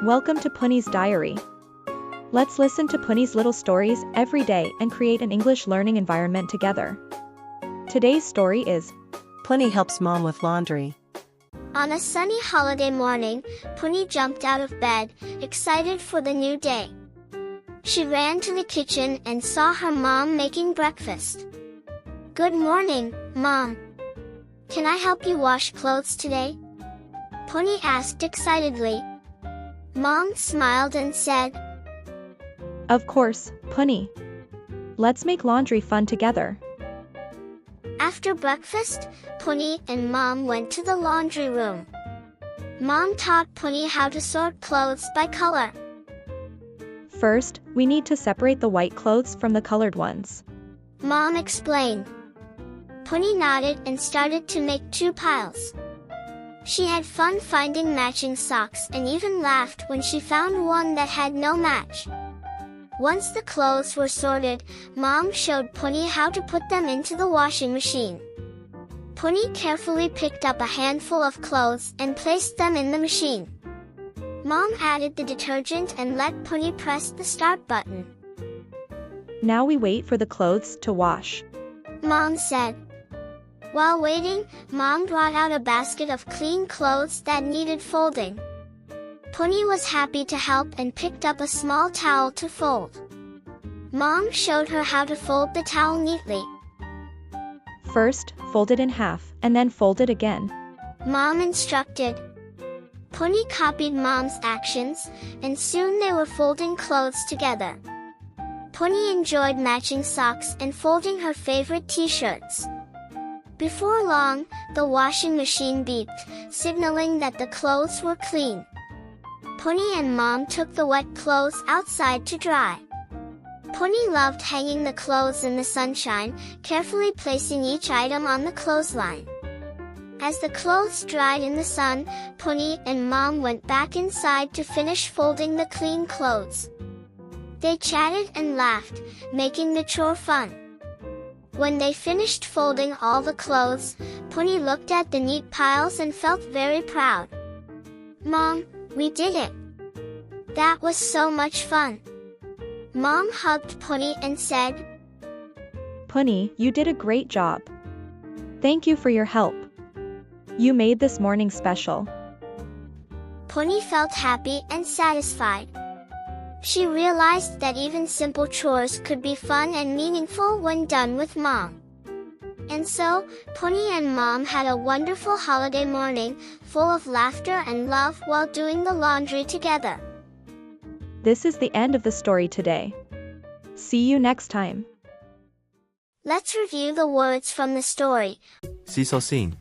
Welcome to Poohny's Diary. Let's listen to Poohny's little stories every day and create an English learning environment together. Today's story is Poohny Helps Mom with Laundry. On a sunny holiday morning, Poohny jumped out of bed, excited for the new day. She ran to the kitchen and saw her mom making breakfast. "Good morning, Mom. Can I help you wash clothes today?" Poohny asked excitedly. Mom smiled and said, Of course, Poohny. Let's make laundry fun together. After breakfast, Poohny and Mom went to the laundry room. Mom taught Poohny how to sort clothes by color. First, we need to separate the white clothes from the colored ones. Mom explained. Poohny nodded and started to make 2 piles. She had fun finding matching socks and even laughed when she found one that had no match. Once the clothes were sorted, Mom showed Poohny how to put them into the washing machine. Poohny carefully picked up a handful of clothes and placed them in the machine. Mom added the detergent and let Poohny press the start button. Now we wait for the clothes to wash. Mom said. While waiting, Mom brought out a basket of clean clothes that needed folding. Poohny was happy to help and picked up a small towel to fold. Mom showed her how to fold the towel neatly. First, fold it in half, and then fold it again. Mom instructed. Poohny copied Mom's actions, and soon they were folding clothes together. Poohny enjoyed matching socks and folding her favorite t-shirts. Before long, the washing machine beeped, signaling that the clothes were clean. Poohny and Mom took the wet clothes outside to dry. Poohny loved hanging the clothes in the sunshine, carefully placing each item on the clothesline. As the clothes dried in the sun, Poohny and Mom went back inside to finish folding the clean clothes. They chatted and laughed, making the chore fun. When they finished folding all the clothes, Poohny looked at the neat piles and felt very proud. "Mom, we did it! That was so much fun!" Mom hugged Poohny and said, Poohny, you did a great job. Thank you for your help. You made this morning special. Poohny felt happy and satisfied. She realized that even simple chores could be fun and meaningful when done with Mom. And so, Poohny and Mom had a wonderful holiday morning, full of laughter and love while doing the laundry together. This is the end of the story today. See you next time. Let's review the words from the story. Seesaw scene.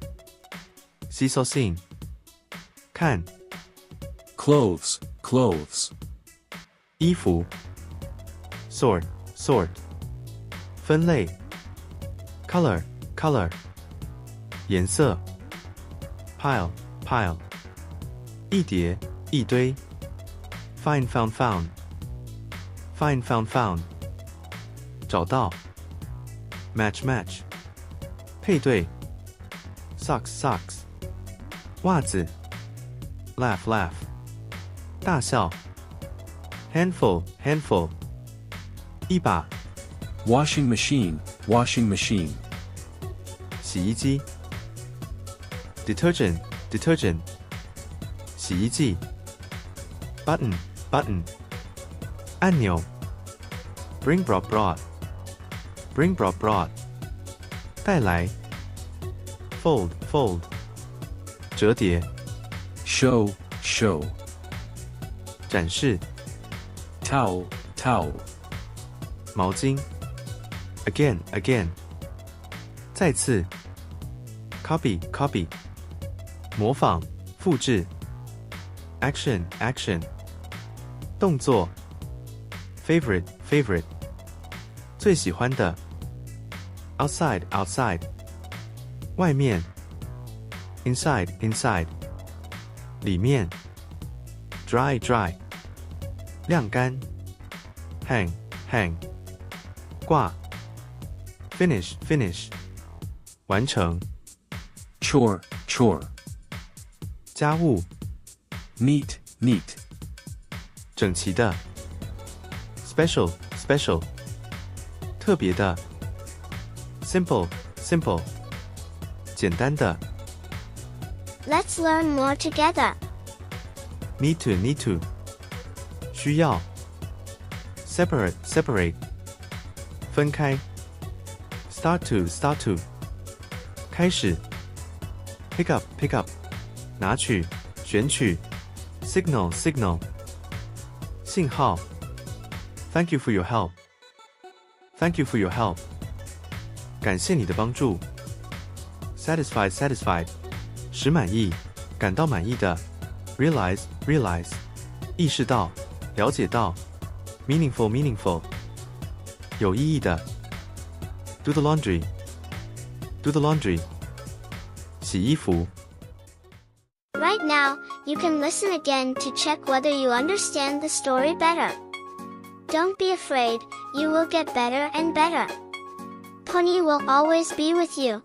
Seesaw scene. 看 Clothes, clothes. 衣服 sort, sort 分类 color, color 颜色 pile, pile 一叠一堆 find, found, found find, found, found 找到 match, match 配对 socks, socks 袜子 laugh, laugh 大笑handful, handful 一把 Washing machine, washing machine. 洗衣机 detergent, detergent 洗衣剂 button, button 按钮 bring, brought, brought bring, brought, brought 带来 fold, fold 折叠 Show, show. 展示 Towel, towel. 毛巾 again, again 再次 copy, copy 模仿复制 action, action 动作 favorite, favorite 最喜欢的 outside, outside 外面 inside, inside 里面 dry, dry 晾干 hang, hang 挂 finish, finish 完成 Chore, chore. 家务 Neat, neat. 整齐的 special special 特别的 simple simple 简单的 Let's learn more together. need to 需要 separate 分开 start to 开始 pick up 拿取选取 signal 信号 thank you for your help 感谢你的帮助 satisfied 使满意感到满意的 realize 意识到了解到 meaningful 有意义的 do the laundry 洗衣服 Right now, you can listen again to check whether you understand the story better. Don't be afraid, you will get better and better. Poohny will always be with you.